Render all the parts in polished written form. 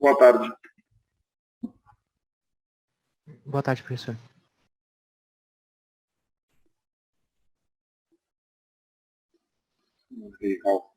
Boa tarde. Boa tarde, professor. Legal.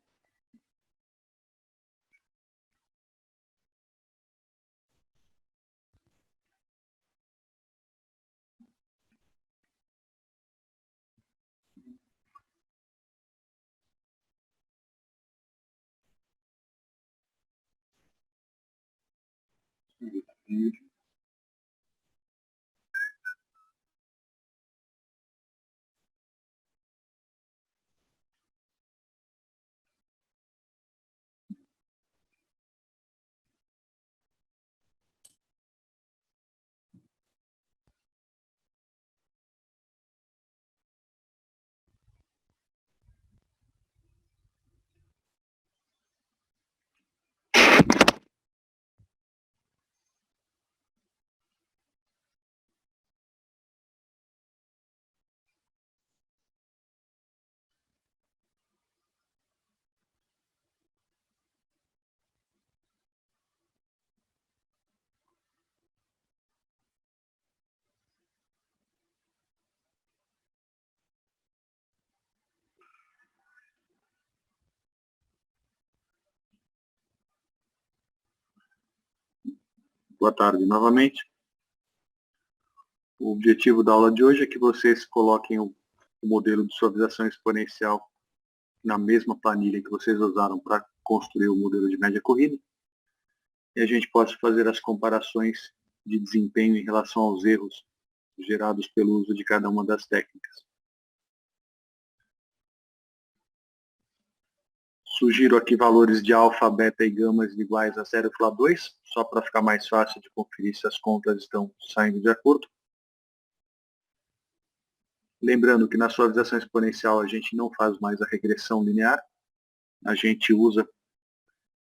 Boa tarde novamente. O objetivo da aula de hoje é que vocês coloquem o modelo de suavização exponencial na mesma planilha que vocês usaram para construir o modelo de média corrida e a gente possa fazer as comparações de desempenho em relação aos erros gerados pelo uso de cada uma das técnicas. Sugiro aqui valores de alfa, beta e gamas iguais a 0,2, só para ficar mais fácil de conferir se as contas estão saindo de acordo. Lembrando que na suavização exponencial a gente não faz mais a regressão linear, a gente usa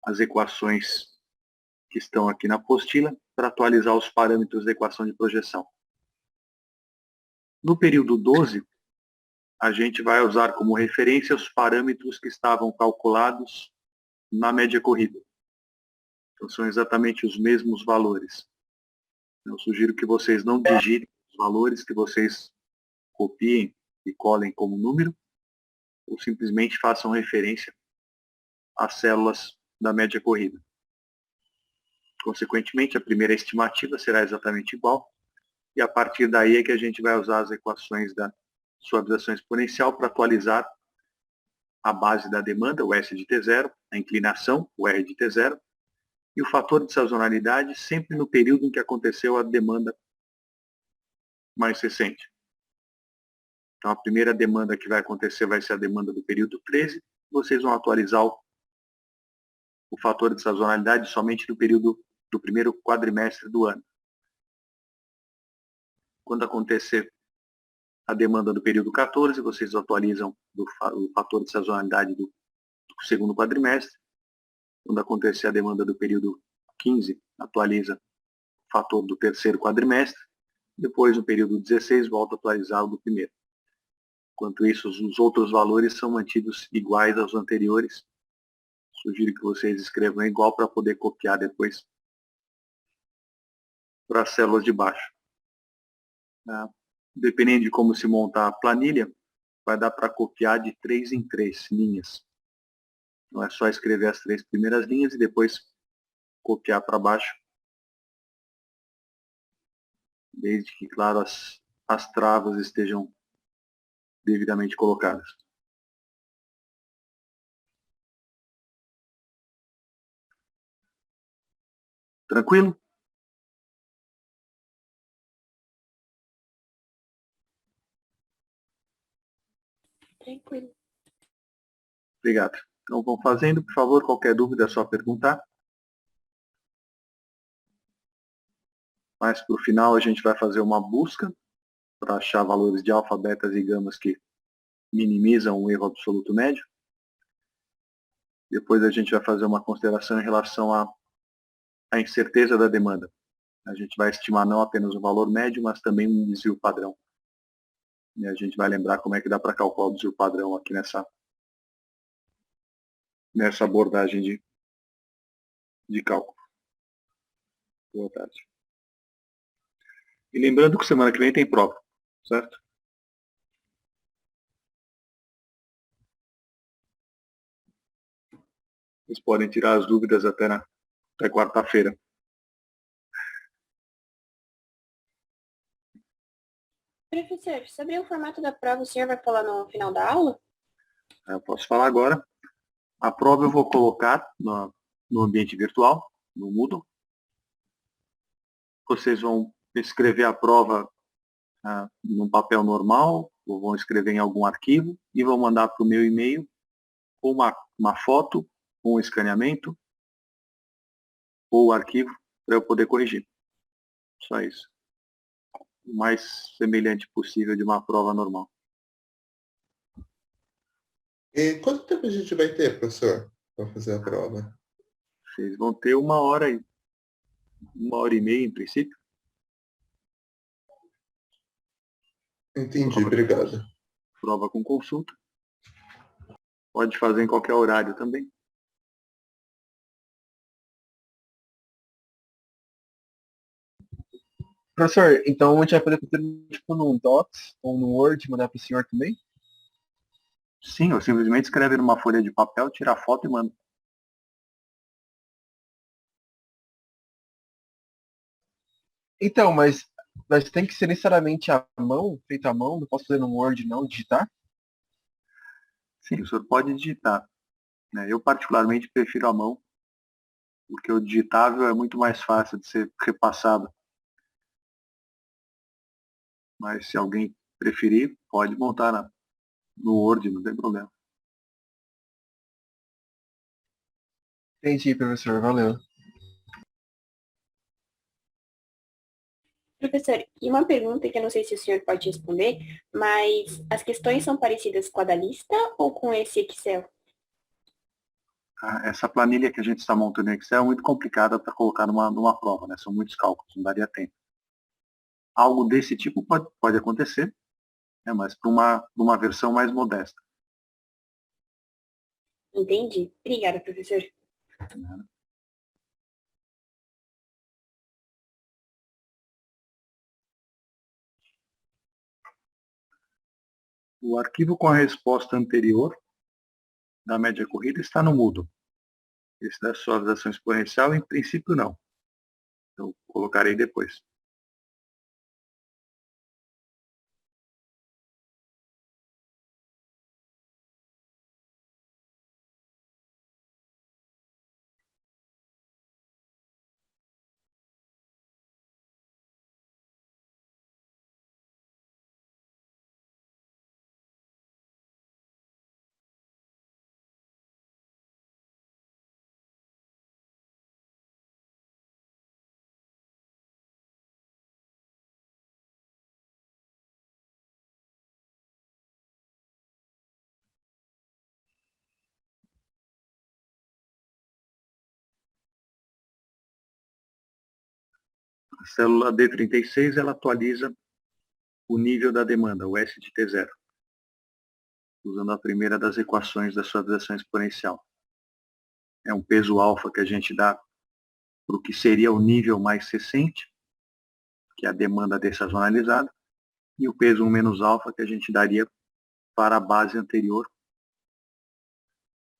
as equações que estão aqui na apostila para atualizar os parâmetros da equação de projeção. No período 12, a gente vai usar como referência os parâmetros que estavam calculados na média corrida. Então, são exatamente os mesmos valores. Eu sugiro que vocês não digitem os valores, que vocês copiem e colhem como número, ou simplesmente façam referência às células da média corrida. Consequentemente, a primeira estimativa será exatamente igual, e a partir daí é que a gente vai usar as equações da suavização exponencial para atualizar a base da demanda, o S de T0, a inclinação, o R de T0, e o fator de sazonalidade sempre no período em que aconteceu a demanda mais recente. Então, a primeira demanda que vai acontecer vai ser a demanda do período 13. Vocês vão atualizar o fator de sazonalidade somente no período do primeiro quadrimestre do ano. Quando acontecer a demanda do período 14, vocês atualizam o fator de sazonalidade do segundo quadrimestre. Quando acontecer a demanda do período 15, atualiza o fator do terceiro quadrimestre. Depois, no período 16, volta a atualizar o do primeiro. Enquanto isso, os outros valores são mantidos iguais aos anteriores. Sugiro que vocês escrevam igual para poder copiar depois para as células de baixo. Dependendo de como se montar a planilha, vai dar para copiar de 3 em 3 linhas. Não é só escrever as 3 primeiras linhas e depois copiar para baixo, desde que, claro, as travas estejam devidamente colocadas. Tranquilo? Tranquilo. Obrigado. Então, vão fazendo, por favor, qualquer dúvida é só perguntar. Mas, para o final, a gente vai fazer uma busca para achar valores de alfa, betas e gamas que minimizam o erro absoluto médio. Depois a gente vai fazer uma consideração em relação à incerteza da demanda. A gente vai estimar não apenas o valor médio, mas também um desvio padrão. E a gente vai lembrar como é que dá para calcular o desvio padrão aqui nessa abordagem de cálculo. Boa tarde. E lembrando que semana que vem tem prova, certo? Vocês podem tirar as dúvidas até quarta-feira. Professor, sobre o formato da prova, o senhor vai falar no final da aula? Eu posso falar agora. A prova eu vou colocar no ambiente virtual, no Moodle. Vocês vão escrever a prova num papel normal, ou vão escrever em algum arquivo e vão mandar para o meu e-mail ou uma foto, ou um escaneamento, ou o arquivo para eu poder corrigir. Só isso. O mais semelhante possível de uma prova normal. E quanto tempo a gente vai ter, professor, para fazer a prova? Vocês vão ter 1 hora e 1 hora e meia, em princípio. Entendi, obrigado. Prova com consulta. Pode fazer em qualquer horário também. Professor, então a gente vai poder fazer tipo num Docs ou no Word, mandar para o senhor também? Sim, ou simplesmente escreve numa folha de papel, tira a foto e manda. Então, mas tem que ser necessariamente à mão, feito à mão? Não posso fazer no Word, não, digitar? Sim, o senhor pode digitar. Né? Eu particularmente prefiro a mão, porque o digitável é muito mais fácil de ser repassado. Mas se alguém preferir, pode montar no Word, não tem problema. Entendi, professor, valeu. Professor, e uma pergunta que eu não sei se o senhor pode responder, mas as questões são parecidas com a da lista ou com esse Excel? Essa planilha que a gente está montando no Excel é muito complicada para colocar numa prova, né? São muitos cálculos, não daria tempo. Algo desse tipo pode acontecer, né? Mas para uma versão mais modesta. Entendi. Obrigada, professor. O arquivo com a resposta anterior da média corrida está no Moodle. Esse da suavização exponencial, em princípio, não. Eu colocarei depois. A célula D36 ela atualiza o nível da demanda, o S de T0, usando a primeira das equações da suavização exponencial. É um peso alfa que a gente dá para o que seria o nível mais recente, que é a demanda dessazonalizada, e o peso 1 menos alfa que a gente daria para a base anterior,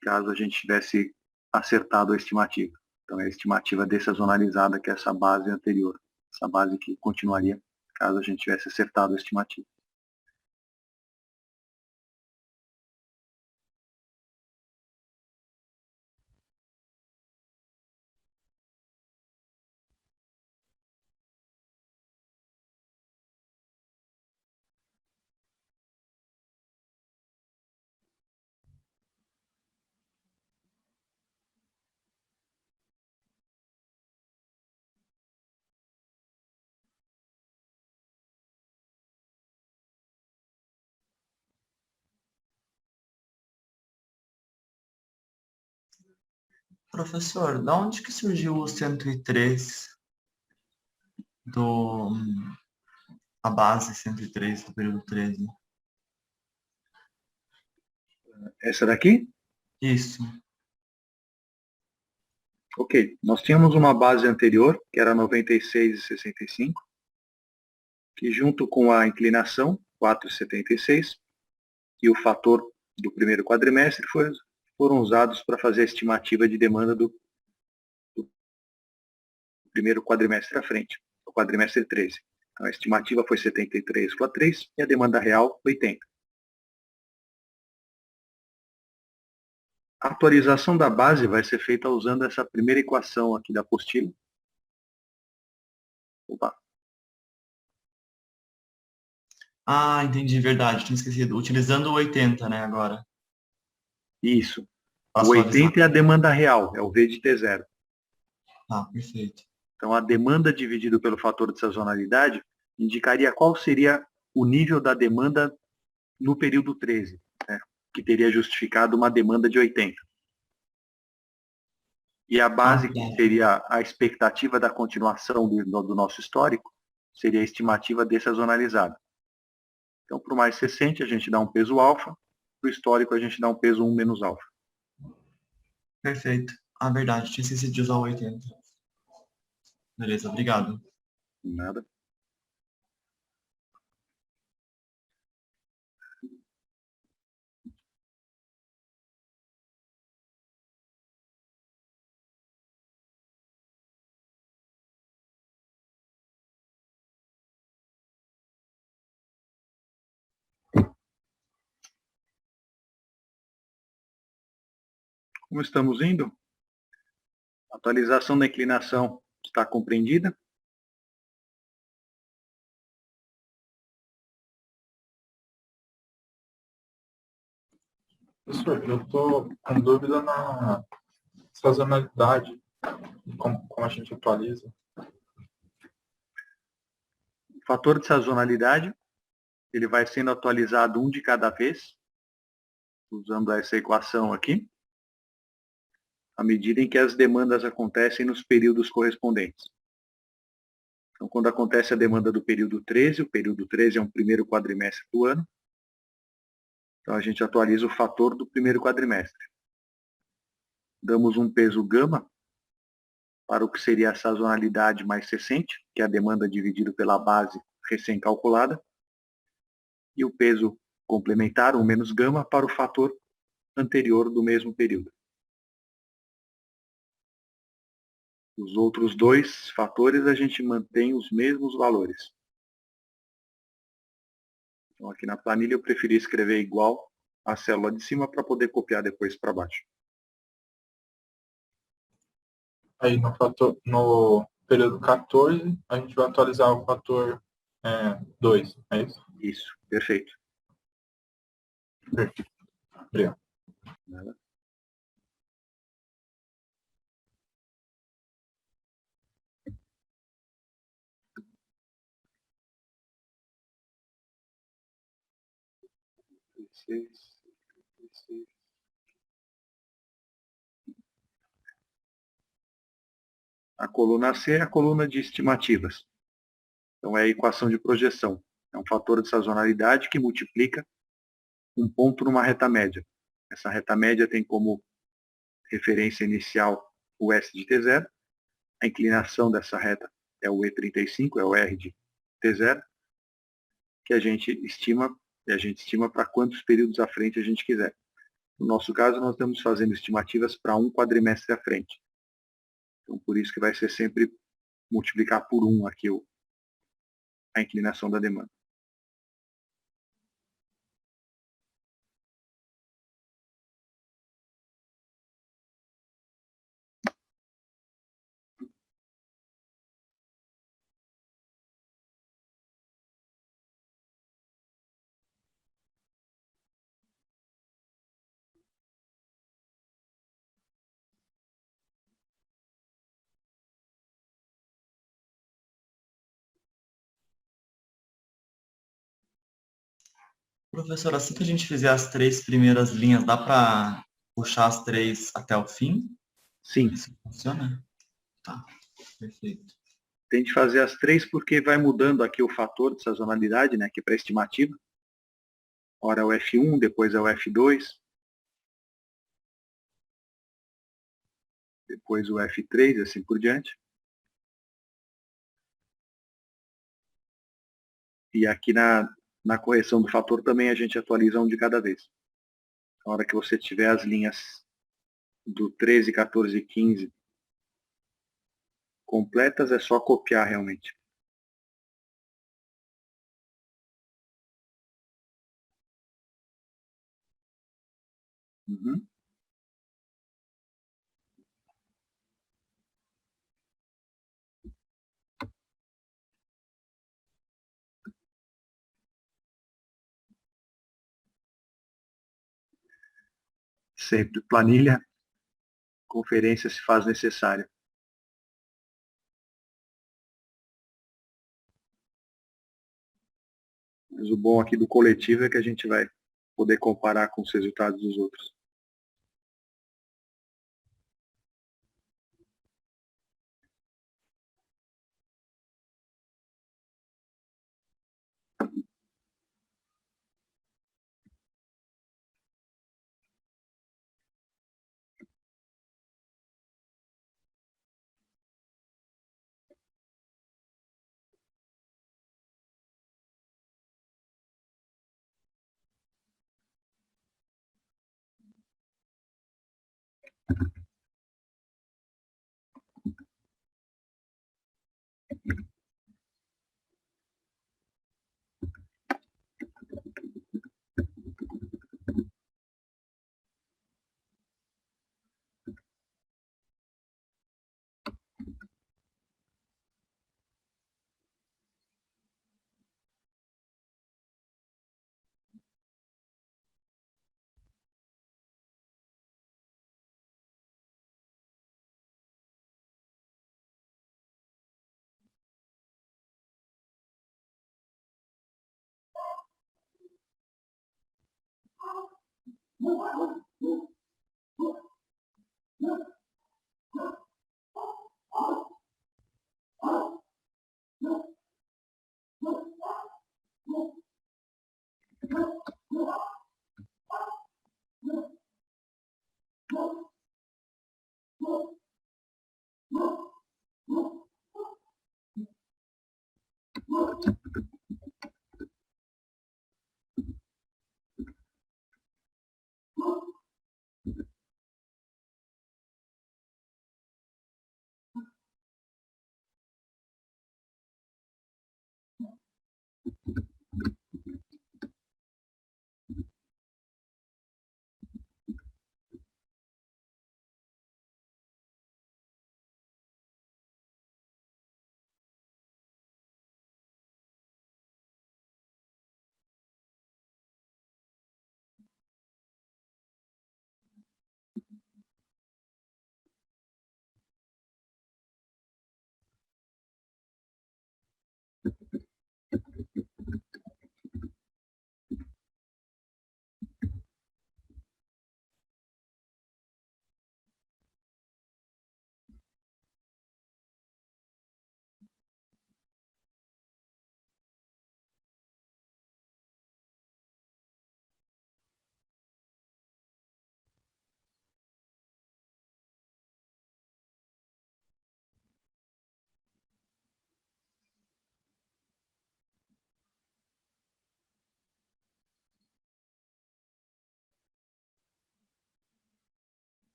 caso a gente tivesse acertado a estimativa. Então, é a estimativa dessazonalizada, que é essa base anterior, essa base que continuaria caso a gente tivesse acertado a estimativa. Professor, da onde que surgiu o 103 do a base 103 do período 13? Essa daqui? Isso. Ok, nós tínhamos uma base anterior, que era 96,65, que junto com a inclinação, 4,76, e o fator do primeiro quadrimestre foram usados para fazer a estimativa de demanda do primeiro quadrimestre à frente, o quadrimestre 13. Então, a estimativa foi 73,3 e a demanda real, 80. A atualização da base vai ser feita usando essa primeira equação aqui da apostila. Opa. Ah, entendi, verdade, tinha esquecido. Utilizando o 80, né, agora. Isso. Para O suavizar. 80 é a demanda real, é o V de T0. Ah, perfeito. Então, a demanda dividido pelo fator de sazonalidade indicaria qual seria o nível da demanda no período 13, né, que teria justificado uma demanda de 80. E a base, que seria a expectativa da continuação do nosso histórico, seria a estimativa dessazonalizada. Então, para o mais recente, a gente dá um peso alfa, para o histórico, a gente dá um peso 1 menos alfa. Perfeito. Ah, verdade, tinha esquecido de usar o 80. Beleza, obrigado. Nada. Como estamos indo? A atualização da inclinação está compreendida? Professor, eu estou com dúvida na sazonalidade, como a gente atualiza. O fator de sazonalidade, ele vai sendo atualizado um de cada vez, usando essa equação aqui, à medida em que as demandas acontecem nos períodos correspondentes. Então, quando acontece a demanda do período 13, o período 13 é um primeiro quadrimestre do ano, então a gente atualiza o fator do primeiro quadrimestre. Damos um peso gama para o que seria a sazonalidade mais recente, que é a demanda dividido pela base recém-calculada, e o peso complementar, 1 menos gama, para o fator anterior do mesmo período. Os outros dois fatores a gente mantém os mesmos valores. Então, aqui na planilha eu preferi escrever igual à célula de cima para poder copiar depois para baixo. Aí no período 14, a gente vai atualizar o fator 2, é isso? Isso, perfeito. Perfeito. Obrigado. Nada. A coluna C é a coluna de estimativas. Então, é a equação de projeção. É um fator de sazonalidade que multiplica um ponto numa reta média. Essa reta média tem como referência inicial o S de T0. A inclinação dessa reta é o E35, é o R de T0, que a gente estima para quantos períodos à frente a gente quiser. No nosso caso, nós estamos fazendo estimativas para um quadrimestre à frente. Então, por isso que vai ser sempre multiplicar por 1 aqui a inclinação da demanda. Professor, assim que a gente fizer as 3 primeiras linhas, dá para puxar as 3 até o fim? Sim. Isso funciona? Tá, perfeito. Tem de fazer as 3 porque vai mudando aqui o fator de sazonalidade, né, que é para estimativa. Ora é o F1, depois é o F2. depois o F3, assim por diante. E aqui na correção do fator também a gente atualiza um de cada vez. Na hora que você tiver as linhas do 13, 14 e 15 completas, é só copiar realmente. Uhum. Sempre planilha, conferência se faz necessário. Mas o bom aqui do coletivo é que a gente vai poder comparar com os resultados dos outros.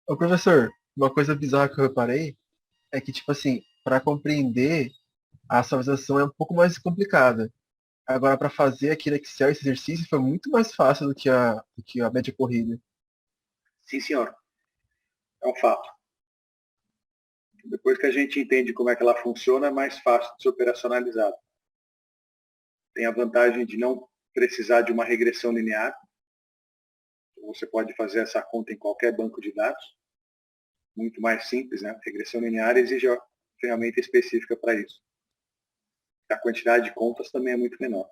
Ô, professor, uma coisa bizarra que eu reparei é que, tipo assim, para compreender, a suavização é um pouco mais complicada. Agora, para fazer aqui no Excel esse exercício foi muito mais fácil do que a média corrida. Sim, senhor. É um fato. Depois que a gente entende como é que ela funciona, é mais fácil de ser operacionalizado. Tem a vantagem de não precisar de uma regressão linear. Você pode fazer essa conta em qualquer banco de dados. Muito mais simples, né? Regressão linear exige uma ferramenta específica para isso. A quantidade de contas também é muito menor.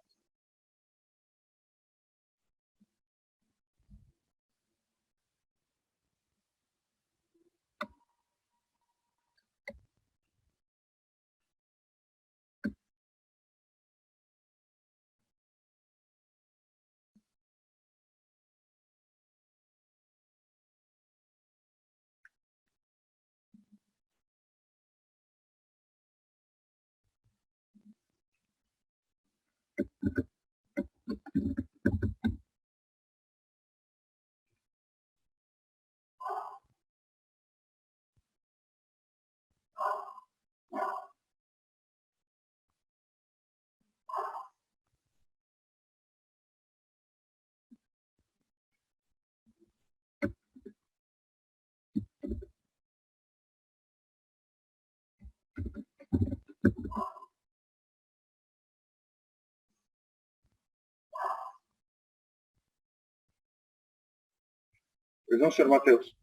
Pois não, senhor Matheus?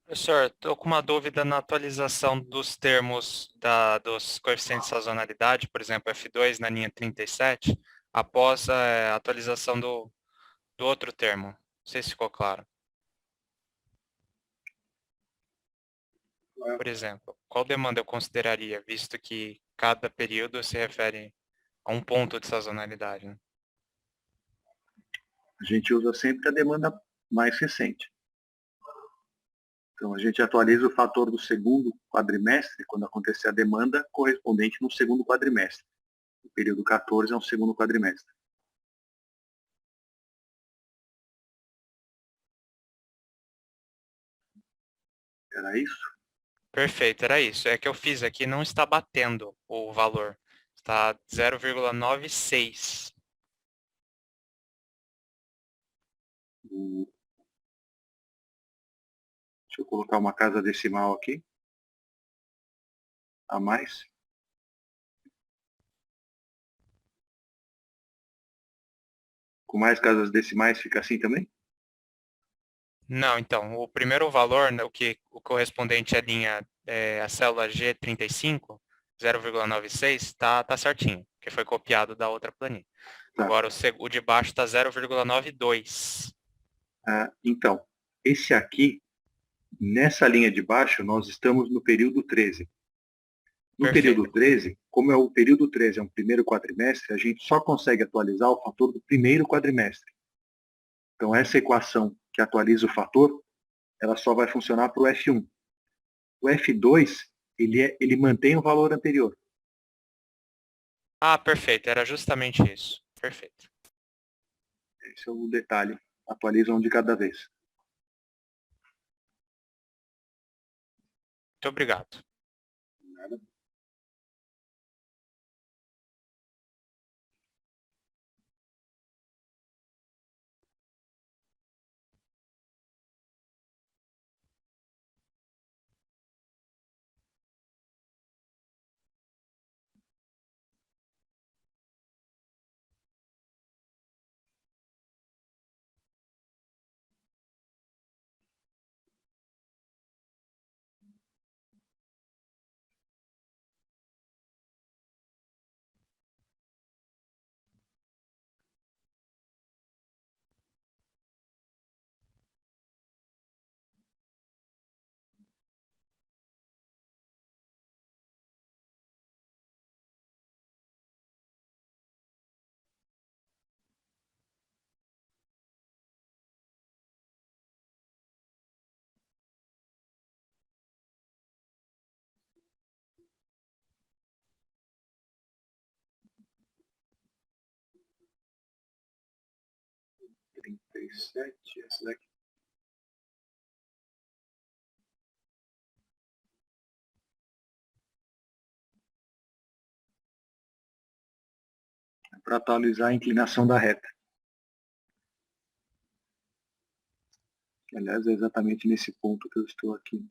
Professor, estou com uma dúvida na atualização dos termos dos coeficientes de sazonalidade, por exemplo, F2 na linha 37, após a atualização do outro termo. Não sei se ficou claro. Por exemplo, qual demanda eu consideraria, visto que cada período se refere a um ponto de sazonalidade, né? A gente usa sempre a demanda mais recente. Então, a gente atualiza o fator do segundo quadrimestre, quando acontecer a demanda correspondente no segundo quadrimestre. O período 14 é um segundo quadrimestre. Era isso? Perfeito, era isso. É que eu fiz aqui, não está batendo o valor. Está 0,96. Deixa eu colocar uma casa decimal aqui. A mais. Com mais casas decimais fica assim também? Não, então, o primeiro valor, né, o correspondente à linha, a célula G35, 0,96, tá certinho, que foi copiado da outra planilha. Tá. Agora, o de baixo está 0,92. Então, esse aqui, nessa linha de baixo, nós estamos no período 13. No Perfeito. período 13, como é o período 13 é um primeiro quadrimestre, a gente só consegue atualizar o fator do primeiro quadrimestre. Então, essa equação que atualiza o fator, ela só vai funcionar para o F1. O F2, ele mantém o valor anterior. Ah, perfeito, era justamente isso. Perfeito. Esse é o detalhe. Atualiza um de cada vez. Muito obrigado. Nada. Essa daqui. É para atualizar a inclinação da reta. Aliás, é exatamente nesse ponto que eu estou aqui.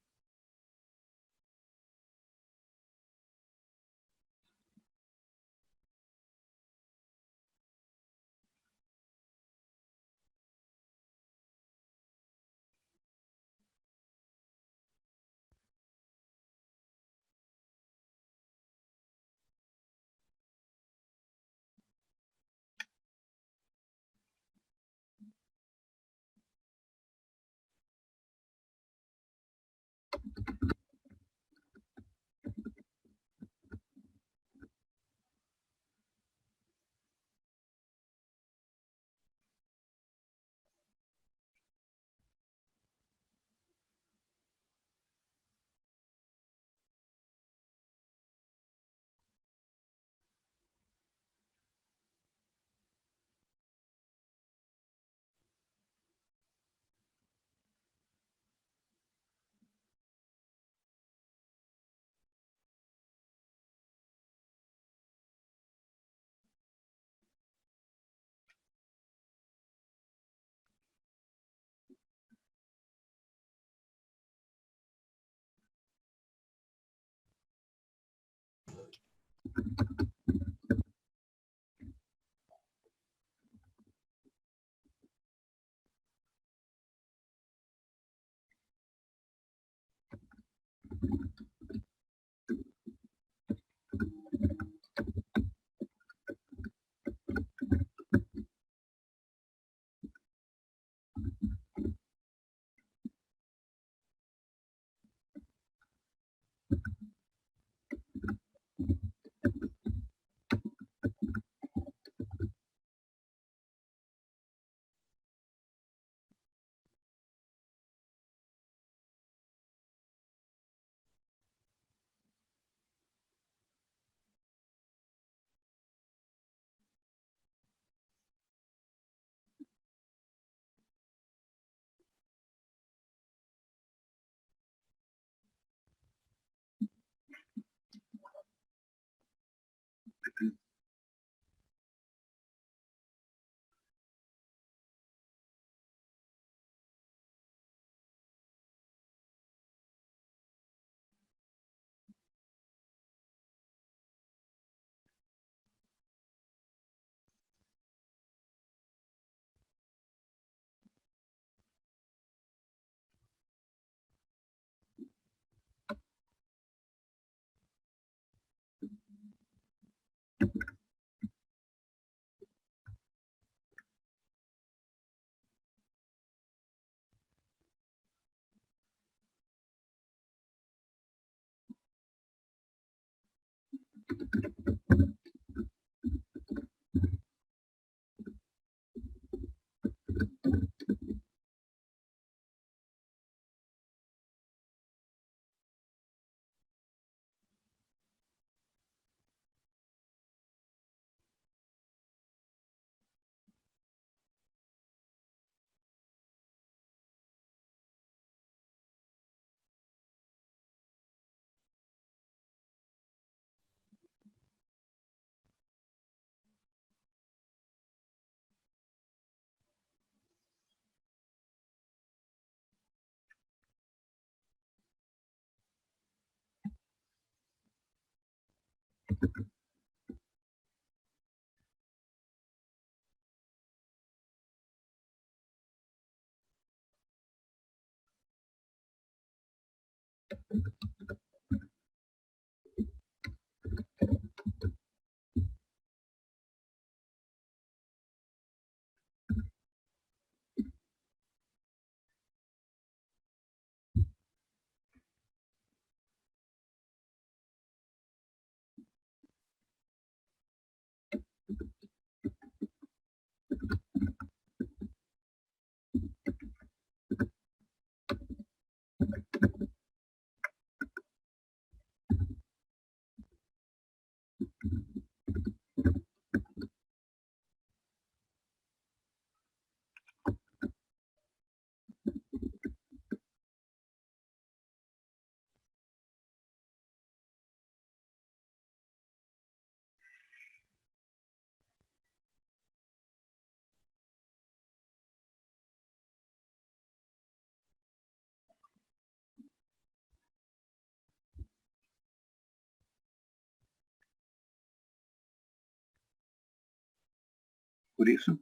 Por isso,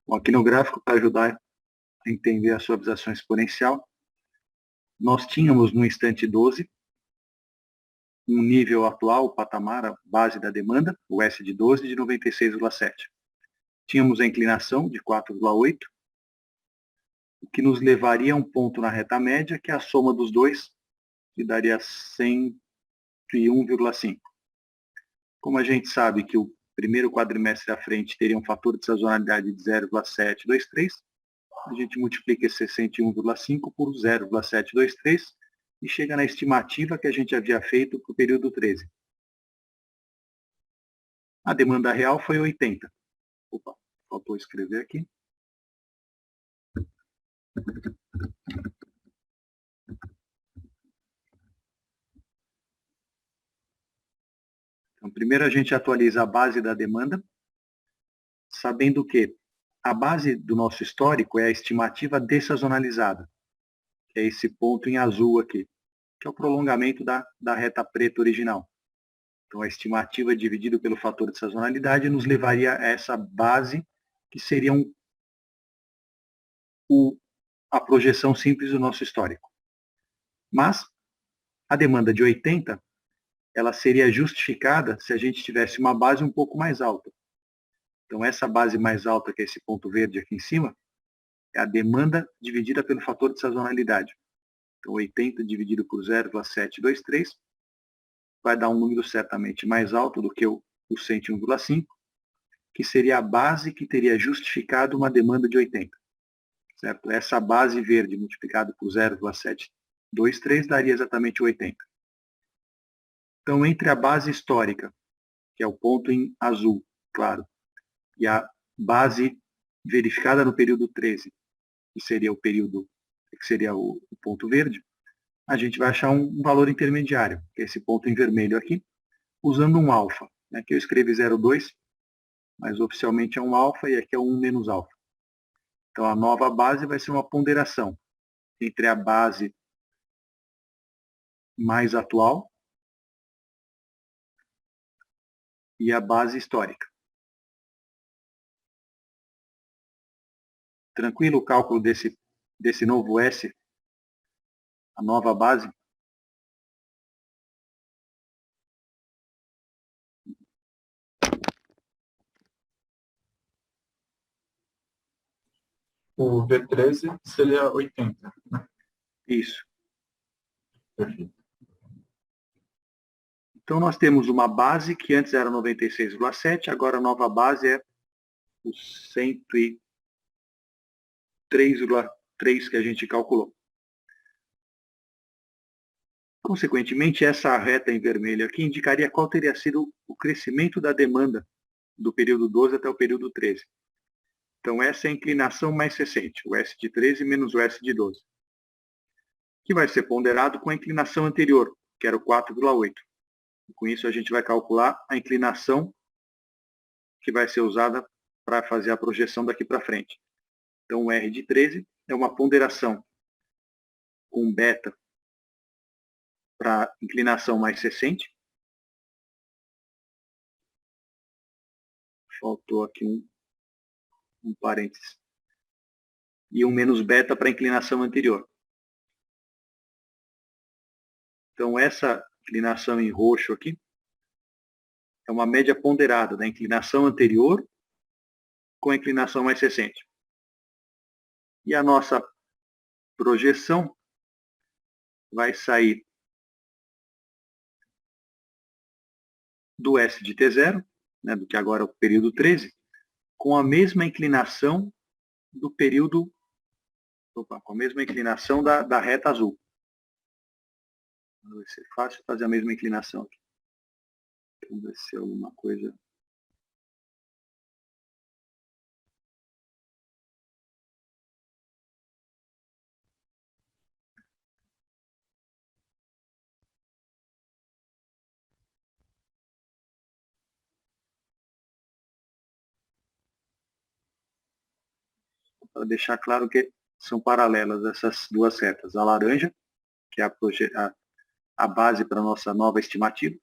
bom, aqui no gráfico, para ajudar a entender a suavização exponencial, nós tínhamos no instante 12 um nível atual, o patamar, a base da demanda, o S de 12 de 96,7. Tínhamos a inclinação de 4,8, o que nos levaria a um ponto na reta média, que é a soma dos dois, que daria 101,5. Como a gente sabe que o primeiro quadrimestre à frente teria um fator de sazonalidade de 0,723, a gente multiplica esse 101,5 por 0,723 e chega na estimativa que a gente havia feito para o período 13. A demanda real foi 80. Opa, faltou escrever aqui. Então, primeiro a gente atualiza a base da demanda, sabendo que a base do nosso histórico é a estimativa dessazonalizada, que é esse ponto em azul aqui, que é o prolongamento da reta preta original. Então, a estimativa dividida pelo fator de sazonalidade nos levaria a essa base, que seria a projeção simples do nosso histórico. Mas a demanda de 80, ela seria justificada se a gente tivesse uma base um pouco mais alta. Então, essa base mais alta, que é esse ponto verde aqui em cima, é a demanda dividida pelo fator de sazonalidade. Então, 80 dividido por 0,723 vai dar um número certamente mais alto do que o 101,5, que seria a base que teria justificado uma demanda de 80. Certo? Essa base verde multiplicada por 0,723 daria exatamente 80. Então, entre a base histórica, que é o ponto em azul, claro, e a base verificada no período 13, que seria o ponto verde, a gente vai achar um valor intermediário, que é esse ponto em vermelho aqui, usando um alfa. Aqui eu escrevi 0,2, mas oficialmente é um alfa e aqui é 1 menos alfa. Então, a nova base vai ser uma ponderação entre a base mais atual e a base histórica. Tranquilo o cálculo desse novo S, a nova base? O V13 seria 80, né? Isso. Perfeito. Então, nós temos uma base que antes era 96,7, agora a nova base é o 103,3 que a gente calculou. Consequentemente, essa reta em vermelho aqui indicaria qual teria sido o crescimento da demanda do período 12 até o período 13. Então, essa é a inclinação mais recente, o S de 13 menos o S de 12, que vai ser ponderado com a inclinação anterior, que era o 4,8. Com isso, a gente vai calcular a inclinação que vai ser usada para fazer a projeção daqui para frente. Então, o R de 13 é uma ponderação com beta para a inclinação mais recente. Faltou aqui um parênteses. E um menos beta para a inclinação anterior. Então, essa inclinação em roxo aqui é uma média ponderada da inclinação anterior com a inclinação mais recente. E a nossa projeção vai sair do S de T0, né, do que agora é o período 13, com a mesma inclinação do período, com a mesma inclinação da reta azul. Vai ser fácil fazer a mesma inclinação aqui. Vamos ver se é alguma coisa. Para deixar claro que são paralelas essas duas retas. A laranja, que é a base para a nossa nova estimativa,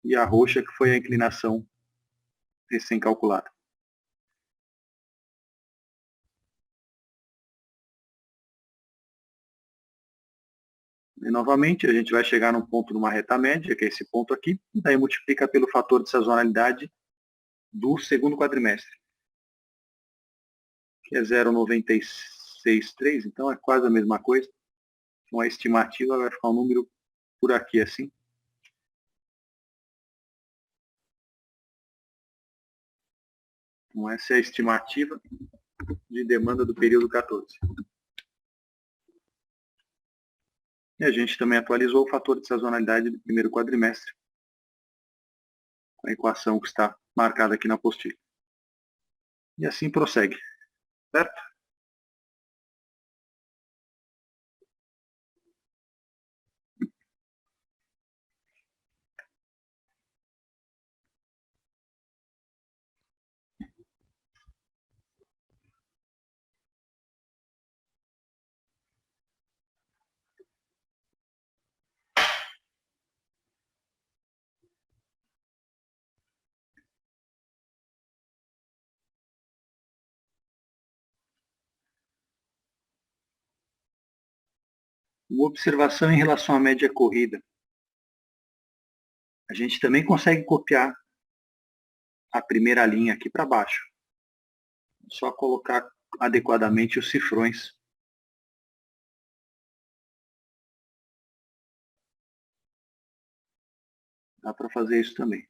e a roxa, que foi a inclinação recém-calculada. E, novamente, a gente vai chegar num ponto numa reta média, que é esse ponto aqui, e daí multiplica pelo fator de sazonalidade do segundo quadrimestre, que é 0,963, então é quase a mesma coisa. Então a estimativa vai ficar um número por aqui, assim. Então essa é a estimativa de demanda do período 14. E a gente também atualizou o fator de sazonalidade do primeiro quadrimestre, com a equação que está marcada aqui na apostila. E assim prossegue, certo? Uma observação em relação à média corrida. A gente também consegue copiar a primeira linha aqui para baixo. Só colocar adequadamente os cifrões. Dá para fazer isso também.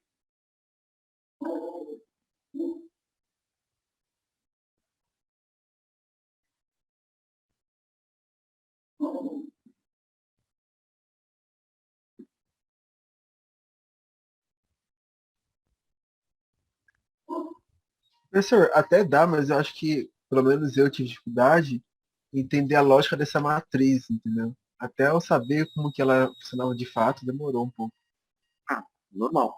Professor, até dá, mas eu acho que, pelo menos eu tive dificuldade em entender a lógica dessa matriz, entendeu? Até eu saber como que ela funcionava de fato, demorou um pouco. Ah, normal.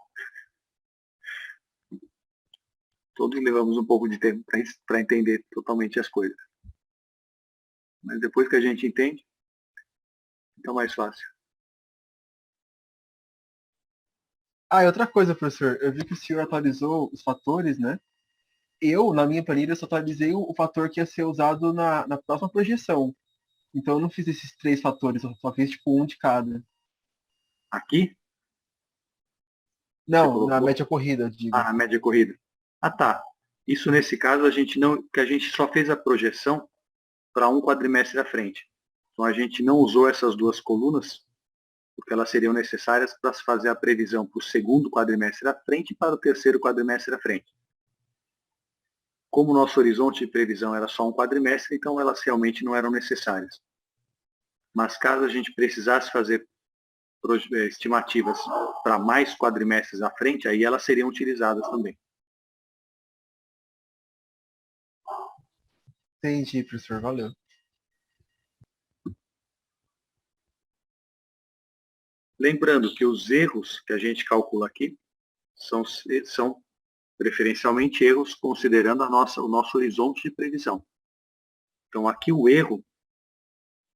Todos levamos um pouco de tempo para entender totalmente as coisas. Mas depois que a gente entende, fica mais fácil. Ah, e outra coisa, professor, eu vi que o senhor atualizou os fatores, né? Eu, na minha planilha, só atualizei o fator que ia ser usado na próxima projeção. Então eu não fiz esses 3 fatores, eu só fiz tipo um de cada. Aqui, você Não, na colocou média corrida, eu digo. a média corrida. Ah, tá. Isso nesse caso que a gente só fez a projeção para um quadrimestre à frente. Então a gente não usou essas duas colunas, porque elas seriam necessárias para se fazer a previsão para o segundo quadrimestre à frente e para o terceiro quadrimestre à frente. Como o nosso horizonte de previsão era só um quadrimestre, então elas realmente não eram necessárias. Mas caso a gente precisasse fazer estimativas para mais quadrimestres à frente, aí elas seriam utilizadas também. Entendi, professor, valeu. Lembrando que os erros que a gente calcula aqui são preferencialmente erros considerando o nosso horizonte de previsão. Então aqui o erro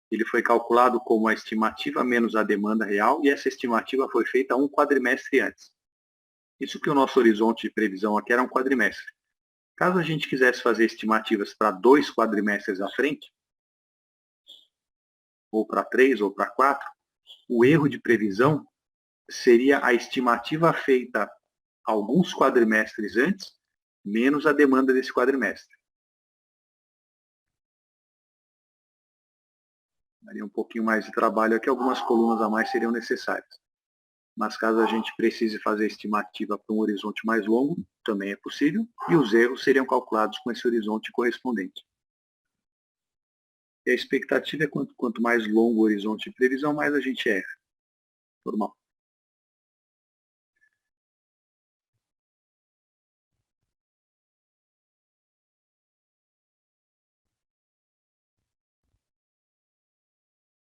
ele foi calculado como a estimativa menos a demanda real e essa estimativa foi feita um quadrimestre antes. Isso que o nosso horizonte de previsão aqui era um quadrimestre. Caso a gente quisesse fazer estimativas para 2 quadrimestres à frente, ou para 3 ou para 4, o erro de previsão seria a estimativa feita alguns quadrimestres antes, menos a demanda desse quadrimestre. Daria um pouquinho mais de trabalho aqui, algumas colunas a mais seriam necessárias. Mas caso a gente precise fazer estimativa para um horizonte mais longo, também é possível, e os erros seriam calculados com esse horizonte correspondente. E a expectativa é quanto mais longo o horizonte de previsão, mais a gente erra. Normal.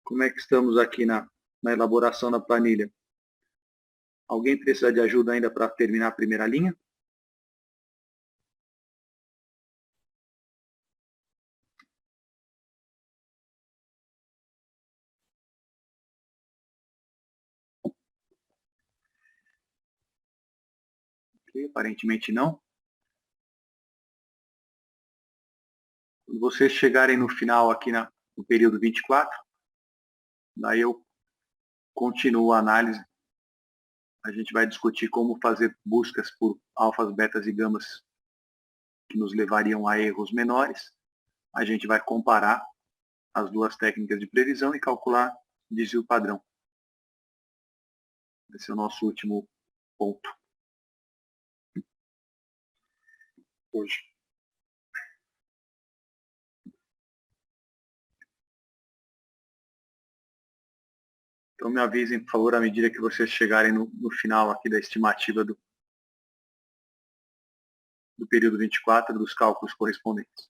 Como é que estamos aqui na elaboração da planilha? Alguém precisa de ajuda ainda para terminar a primeira linha? Ok, aparentemente não. Quando vocês chegarem no final aqui no período 24, daí eu continuo a análise. A gente vai discutir como fazer buscas por alfas, betas e gamas que nos levariam a erros menores. A gente vai comparar as duas técnicas de previsão e calcular desvio padrão. Esse é o nosso último ponto hoje. Então me avisem, por favor, à medida que vocês chegarem no final aqui da estimativa do período 24, dos cálculos correspondentes.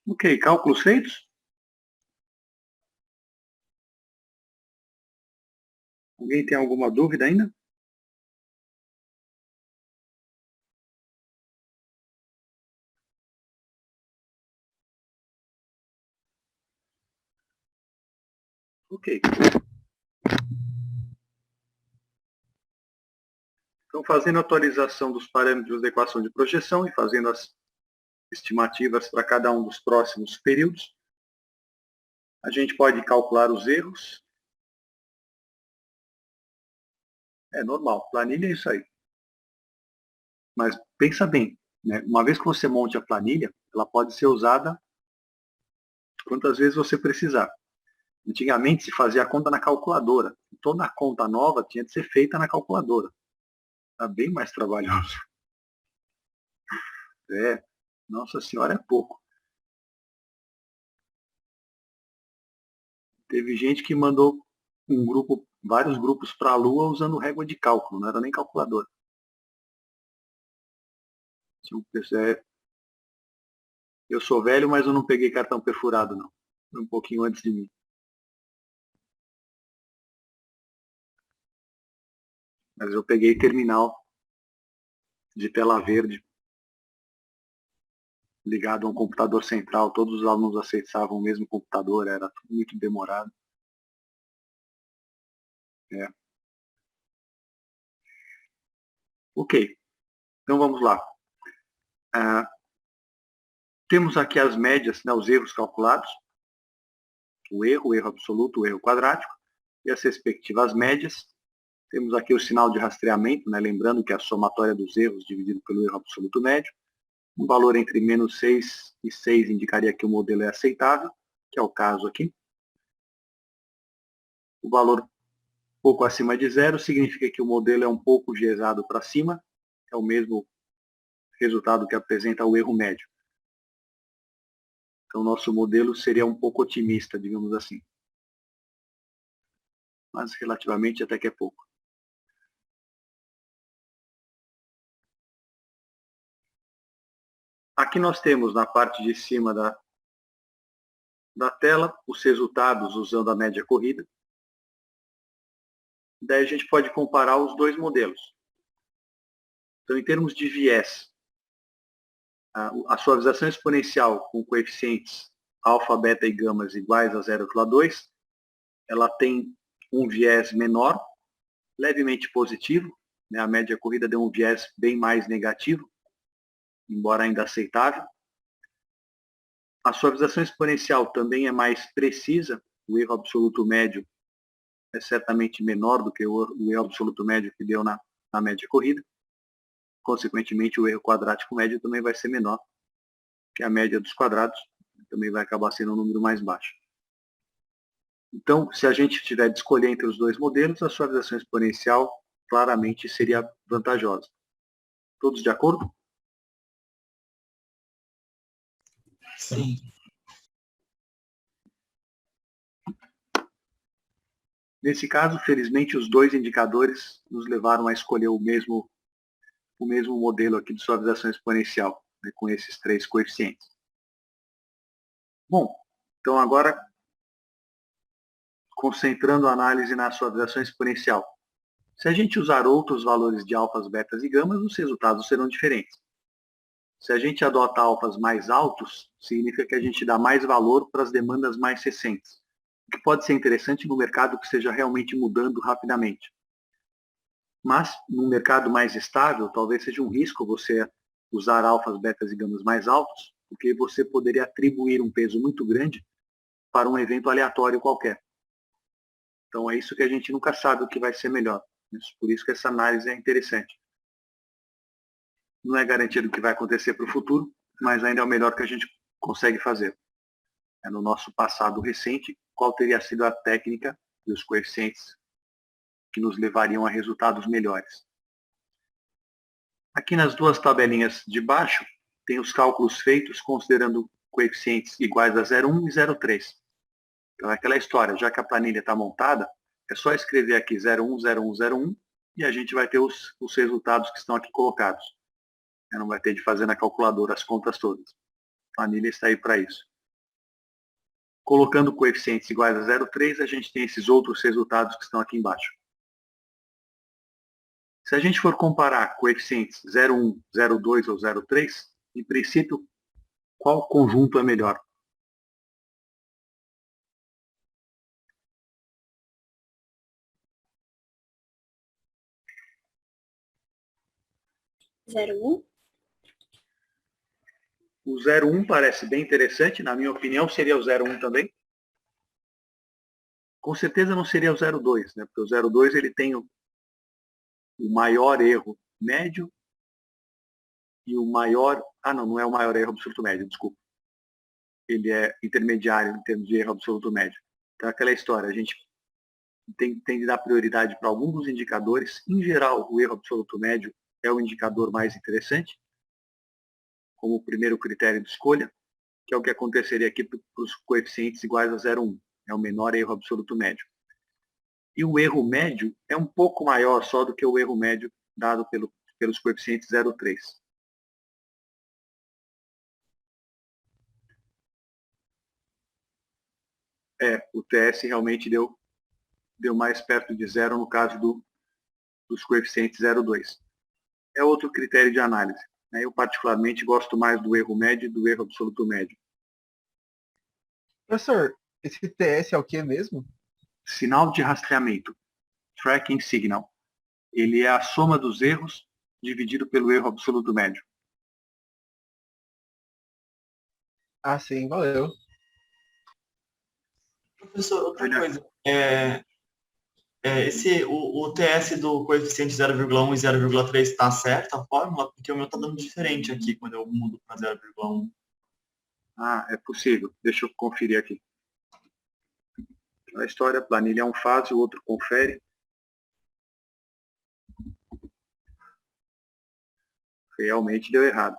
Ok, cálculos feitos? Alguém tem alguma dúvida ainda? Ok. Então, fazendo a atualização dos parâmetros da equação de projeção e fazendo as estimativas para cada um dos próximos períodos, a gente pode calcular os erros. É normal, planilha é isso aí. Mas pensa bem, né? Uma vez que você monte a planilha, ela pode ser usada quantas vezes você precisar. Antigamente se fazia a conta na calculadora. Toda a conta nova tinha de ser feita na calculadora. Está bem mais trabalhoso. Nossa senhora, é pouco. Teve gente que mandou vários grupos para a Lua usando régua de cálculo, não era nem calculadora. Eu sou velho, mas eu não peguei cartão perfurado, não. Foi um pouquinho antes de mim. Mas eu peguei terminal de tela verde ligado a um computador central. Todos os alunos acessavam o mesmo computador, era tudo muito demorado. Ok, então vamos lá. Temos aqui as médias, né, os erros calculados. O erro absoluto, o erro quadrático. E as respectivas médias. Temos aqui o sinal de rastreamento, né, lembrando que é a somatória dos erros dividido pelo erro absoluto médio. Um valor entre menos 6 e 6 indicaria que o modelo é aceitável, que é o caso aqui. O valor pouco acima de 0 significa que o modelo é um pouco giesado para cima, é o mesmo resultado que apresenta o erro médio. Então, nosso modelo seria um pouco otimista, digamos assim. Mas relativamente até que é pouco. Aqui nós temos na parte de cima da tela os resultados usando a média corrida. Daí a gente pode comparar os dois modelos. Então, em termos de viés, a suavização exponencial com coeficientes alfa, beta e gamas iguais a 0,2, ela tem um viés menor, levemente positivo, né? A média corrida deu um viés bem mais negativo, embora ainda aceitável. A suavização exponencial também é mais precisa, o erro absoluto médio é certamente menor do que o erro absoluto médio que deu na média corrida. Consequentemente, o erro quadrático médio também vai ser menor que a média dos quadrados, também vai acabar sendo um número mais baixo. Então, se a gente tiver de escolher entre os dois modelos, a suavização exponencial claramente seria vantajosa. Todos de acordo? Sim. Nesse caso, felizmente, os dois indicadores nos levaram a escolher o mesmo modelo aqui de suavização exponencial, né, com esses três coeficientes. Bom, então agora, concentrando a análise na suavização exponencial. Se a gente usar outros valores de alfas, betas e gamas, os resultados serão diferentes. Se a gente adota alfas mais altos, significa que a gente dá mais valor para as demandas mais recentes, o que pode ser interessante no mercado que esteja realmente mudando rapidamente. Mas, num mercado mais estável, talvez seja um risco você usar alfas, betas e gamas mais altos, porque você poderia atribuir um peso muito grande para um evento aleatório qualquer. Então, é isso que a gente nunca sabe o que vai ser melhor. Por isso que essa análise é interessante. Não é garantido que vai acontecer para o futuro, mas ainda é o melhor que a gente consegue fazer. No nosso passado recente, qual teria sido a técnica e os coeficientes que nos levariam a resultados melhores. Aqui nas duas tabelinhas de baixo, tem os cálculos feitos considerando coeficientes iguais a 0,1 e 0,3. Então é aquela história, já que a planilha está montada, é só escrever aqui 0,1, 0,1, 0,1 e a gente vai ter os resultados que estão aqui colocados. Não vai ter de fazer na calculadora as contas todas. A planilha está aí para isso. Colocando coeficientes iguais a 0,3, a gente tem esses outros resultados que estão aqui embaixo. Se a gente for comparar coeficientes 0,1, 0,2 ou 0,3, em princípio, qual conjunto é melhor? Zero um. O 0,1 parece bem interessante, na minha opinião seria o 0,1 também. Com certeza não seria o 0,2, né? Porque o 0,2 ele tem o maior erro médio e o maior... Ah, não é o maior erro absoluto médio, desculpa. Ele é intermediário em termos de erro absoluto médio. Então, aquela história, a gente tem de dar prioridade para alguns dos indicadores. Em geral, o erro absoluto médio é o indicador mais interessante, como o primeiro critério de escolha, que é o que aconteceria aqui para os coeficientes iguais a 0,1. É o menor erro absoluto médio. E o erro médio é um pouco maior só do que o erro médio dado pelos coeficientes 0,3. O TS realmente deu mais perto de zero no caso dos coeficientes 0,2. É outro critério de análise. Eu particularmente gosto mais do erro médio e do erro absoluto médio. Professor, esse TS é o que mesmo? Sinal de rastreamento, tracking signal. Ele é a soma dos erros dividido pelo erro absoluto médio. Ah, sim, valeu. Professor, outra Olha. coisa. O TS do coeficiente 0,1 e 0,3 está certo a fórmula? Porque o meu está dando diferente aqui quando eu mudo para 0,1. Ah, é possível. Deixa eu conferir aqui. A história, a planilha um faz e o outro confere. Realmente deu errado.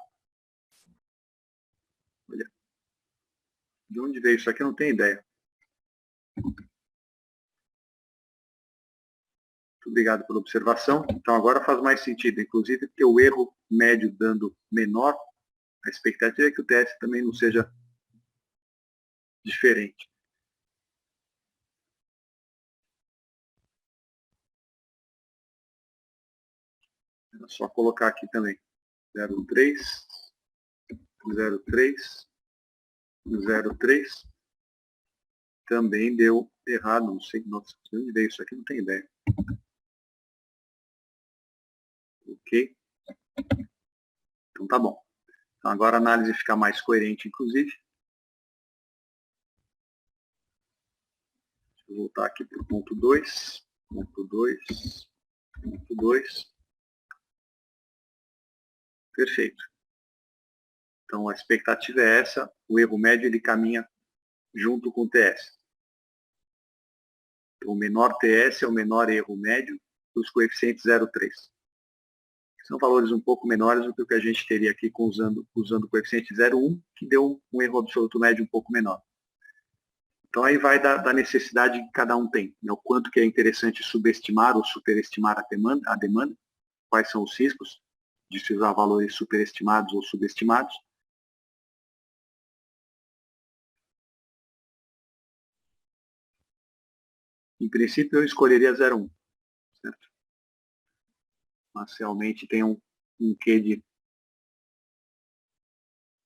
Olha. De onde veio isso aqui, eu não tenho ideia. Muito obrigado pela observação. Então agora faz mais sentido, inclusive porque o erro médio dando menor, a expectativa é que o TS também não seja diferente. É só colocar aqui também. 0,3, 0,3, 0,3. Também deu errado, não sei, nossa, de onde veio isso aqui, não tenho ideia. Ok? Então tá bom. Então agora a análise fica mais coerente, inclusive. Deixa eu voltar aqui para o ponto 2. Ponto 2. Ponto 2. Perfeito. Então a expectativa é essa. O erro médio ele caminha junto com o TS. Então, o menor TS é o menor erro médio dos coeficientes 0,3. São valores um pouco menores do que o que a gente teria aqui usando o coeficiente 0,1, que deu um erro absoluto médio um pouco menor. Então aí vai da necessidade que cada um tem, né? O quanto que é interessante subestimar ou superestimar a demanda, quais são os riscos de se usar valores superestimados ou subestimados. Em princípio eu escolheria 0,1, certo? Mas realmente tem um quê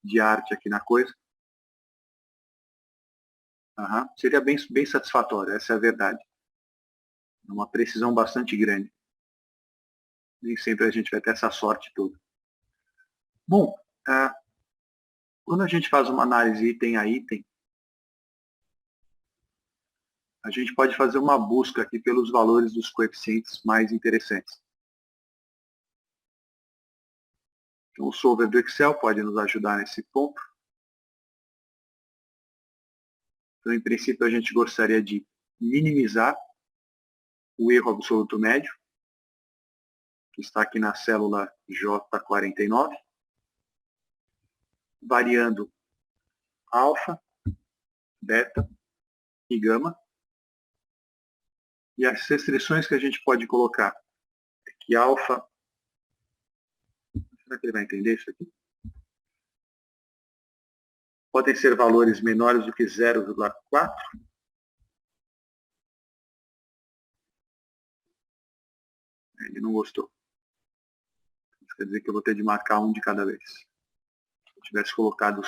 de arte aqui na coisa. Seria bem satisfatório, essa é a verdade. Uma precisão bastante grande. Nem sempre a gente vai ter essa sorte toda. Bom, quando a gente faz uma análise item a item, a gente pode fazer uma busca aqui pelos valores dos coeficientes mais interessantes. Então, o solver do Excel pode nos ajudar nesse ponto. Então, em princípio, a gente gostaria de minimizar o erro absoluto médio, que está aqui na célula J49, variando alfa, beta e gama. E as restrições que a gente pode colocar é que alfa... Será que ele vai entender isso aqui? Podem ser valores menores do que 0,4. Ele não gostou. Isso quer dizer que eu vou ter de marcar um de cada vez. Se eu tivesse colocado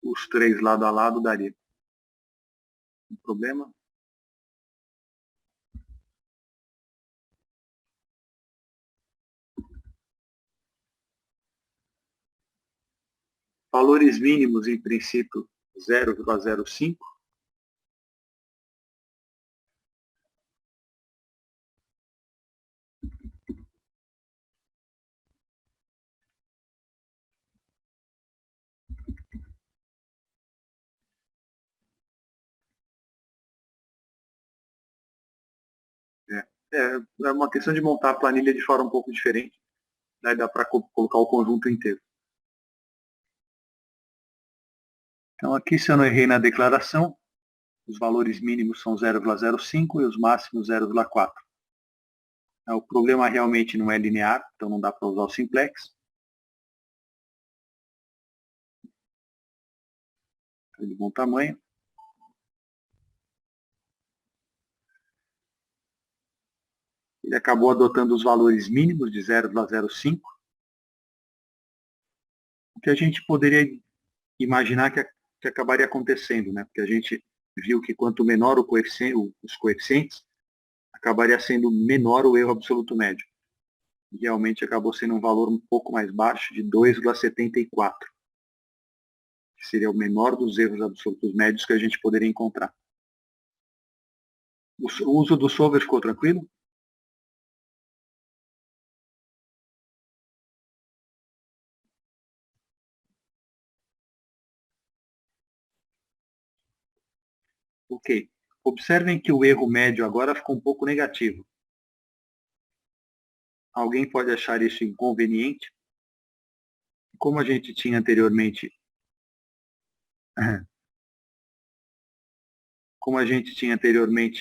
os três lado a lado, daria. Um problema? Valores mínimos, em princípio, 0,05. É uma questão de montar a planilha de forma um pouco diferente. Daí dá para colocar o conjunto inteiro. Então aqui, se eu não errei na declaração, os valores mínimos são 0,05 e os máximos 0,4. O problema realmente não é linear, então não dá para usar o simplex. É de bom tamanho. Ele acabou adotando os valores mínimos de 0,05, o que a gente poderia imaginar que acabaria acontecendo, né? Porque a gente viu que quanto menor os coeficientes, acabaria sendo menor o erro absoluto médio. E realmente acabou sendo um valor um pouco mais baixo, de 2,74, que seria o menor dos erros absolutos médios que a gente poderia encontrar. O uso do solver ficou tranquilo? Ok. Observem que o erro médio agora ficou um pouco negativo. alguém pode achar isso inconveniente. Como a gente tinha anteriormente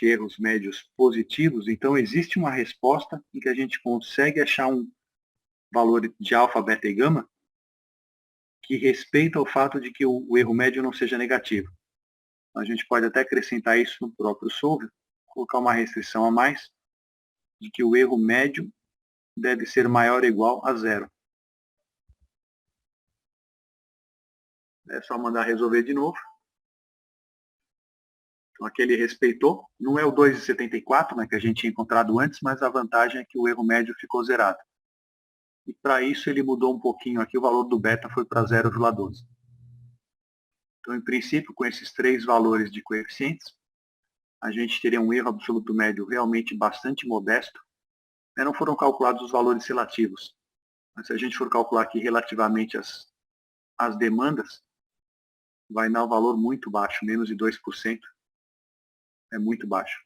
erros médios positivos, então existe uma resposta em que a gente consegue achar um valor de alfa, beta e gama que respeita o fato de que o erro médio não seja negativo. A gente pode até acrescentar isso no próprio solver, colocar uma restrição a mais de que o erro médio deve ser maior ou igual a zero. É só mandar resolver de novo. Então aqui ele respeitou. Não é o 2,74, né, que a gente tinha encontrado antes, mas a vantagem é que o erro médio ficou zerado. E para isso ele mudou um pouquinho aqui, o valor do beta foi para 0,12. Então, em princípio, com esses 3 valores de coeficientes, a gente teria um erro absoluto médio realmente bastante modesto. Não foram calculados os valores relativos. Mas se a gente for calcular aqui relativamente as demandas, vai dar um valor muito baixo, menos de 2%. É muito baixo.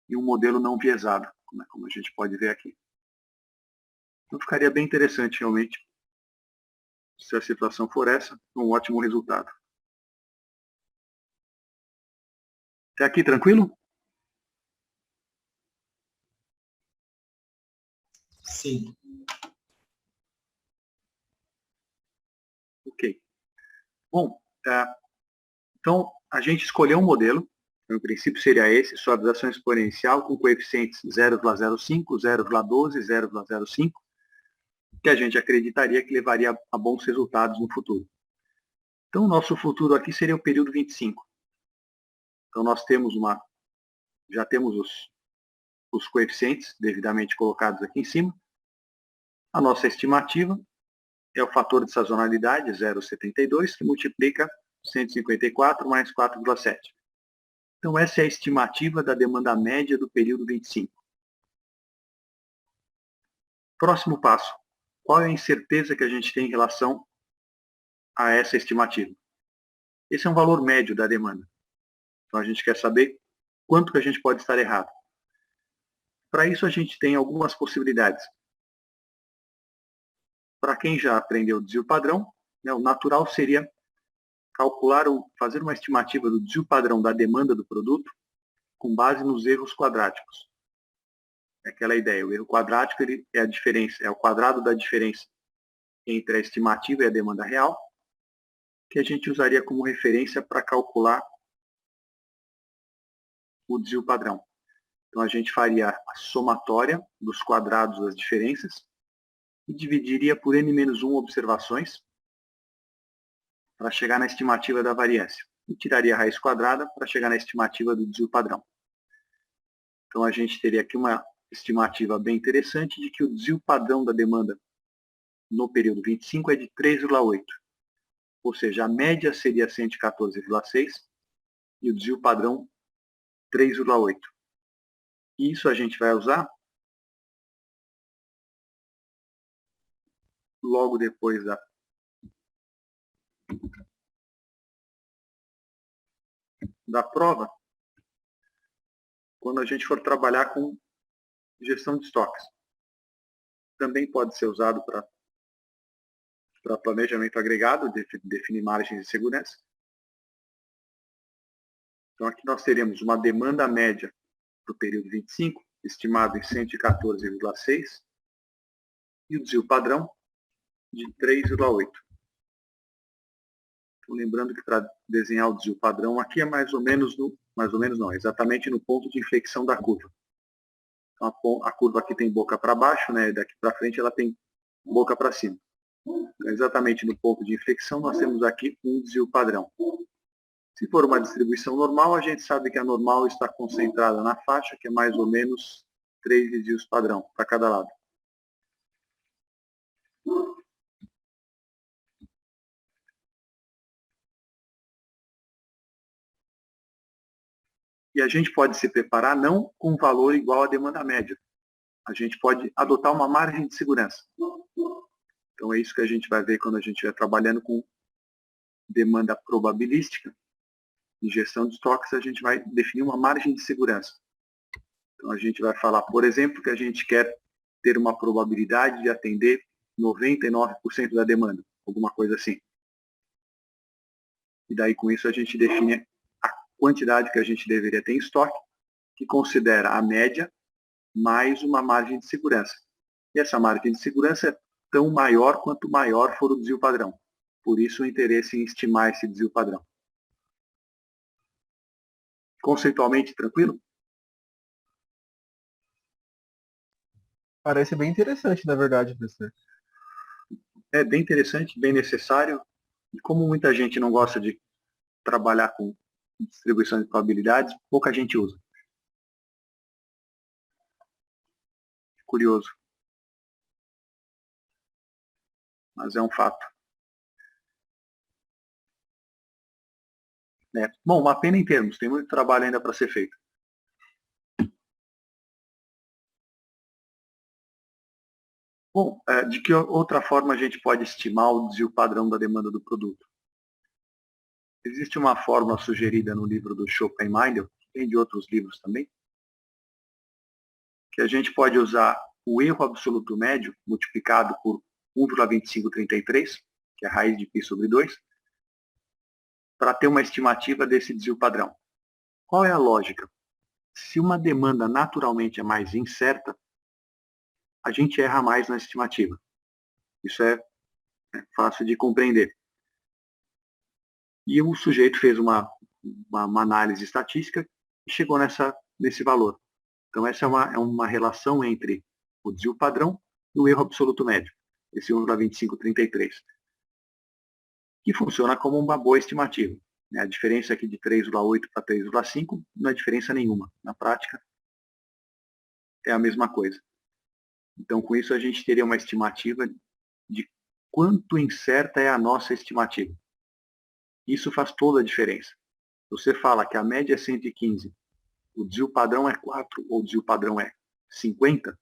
E um modelo não viesado, como a gente pode ver aqui. Então ficaria bem interessante realmente, se a situação for essa, um ótimo resultado. Até aqui tranquilo? Sim. Ok. Bom, então a gente escolheu um modelo, então, o princípio seria esse, suavização exponencial com coeficientes 0,05, 0,12, 0,05, que a gente acreditaria que levaria a bons resultados no futuro. Então, o nosso futuro aqui seria o período 25. Então, nós temos já temos os coeficientes devidamente colocados aqui em cima. A nossa estimativa é o fator de sazonalidade, 0,72, que multiplica 154 mais 4,7. Então, essa é a estimativa da demanda média do período 25. Próximo passo. Qual é a incerteza que a gente tem em relação a essa estimativa? Esse é um valor médio da demanda. Então, a gente quer saber quanto que a gente pode estar errado. Para isso, a gente tem algumas possibilidades. Para quem já aprendeu o desvio padrão, o natural seria fazer uma estimativa do desvio padrão da demanda do produto com base nos erros quadráticos. É aquela ideia, o erro quadrático é a diferença, é o quadrado da diferença entre a estimativa e a demanda real, que a gente usaria como referência para calcular o desvio padrão. Então a gente faria a somatória dos quadrados das diferenças e dividiria por n-1 observações para chegar na estimativa da variância. E tiraria a raiz quadrada para chegar na estimativa do desvio padrão. Então a gente teria aqui uma estimativa bem interessante de que o desvio padrão da demanda no período 25 é de 3,8. Ou seja, a média seria 114,6 e o desvio padrão 3,8. Isso a gente vai usar logo depois da prova, quando a gente for trabalhar com gestão de estoques. Também pode ser usado para planejamento agregado, definir margens de segurança. Então aqui nós teremos uma demanda média para o período 25, estimado em 114,6, e o desvio padrão de 3,8. Então, lembrando que para desenhar o desvio padrão aqui é exatamente no ponto de inflexão da curva. Então, a curva aqui tem boca para baixo, né? Daqui para frente ela tem boca para cima. Então, exatamente no ponto de inflexão nós temos aqui um desvio padrão. Se for uma distribuição normal, a gente sabe que a normal está concentrada na faixa, que é mais ou menos 3 desvios padrão para cada lado. E a gente pode se preparar não com um valor igual à demanda média. A gente pode adotar uma margem de segurança. Então é isso que a gente vai ver quando a gente estiver trabalhando com demanda probabilística. Em gestão de estoques, a gente vai definir uma margem de segurança. Então a gente vai falar, por exemplo, que a gente quer ter uma probabilidade de atender 99% da demanda, alguma coisa assim. E daí, com isso, a gente define a quantidade que a gente deveria ter em estoque, que considera a média mais uma margem de segurança. E essa margem de segurança é tão maior quanto maior for o desvio padrão. Por isso, o interesse em estimar esse desvio padrão. Conceitualmente, tranquilo? Parece bem interessante, na verdade, professor. É bem interessante, bem necessário. E como muita gente não gosta de trabalhar com distribuição de probabilidades, pouca gente usa. Curioso. Mas é um fato. Bom, uma pena em termos, tem muito trabalho ainda para ser feito. Bom, de que outra forma a gente pode estimar o desvio padrão da demanda do produto? Existe uma fórmula sugerida no livro do Chopin Meindel, tem de outros livros também, que a gente pode usar o erro absoluto médio multiplicado por 1,2533, que é a raiz de π sobre 2, para ter uma estimativa desse desvio padrão. Qual é a lógica? Se uma demanda naturalmente é mais incerta, a gente erra mais na estimativa. Isso é fácil de compreender. E o sujeito fez uma análise estatística e chegou nesse valor. Então, essa é uma relação entre o desvio padrão e o erro absoluto médio, esse 1,2533, que funciona como uma boa estimativa. A diferença aqui de 3,8 para 3,5 não é diferença nenhuma. Na prática, é a mesma coisa. Então, com isso, a gente teria uma estimativa de quanto incerta é a nossa estimativa. Isso faz toda a diferença. Você fala que a média é 115, o desvio padrão é 4 ou o desvio padrão é 50,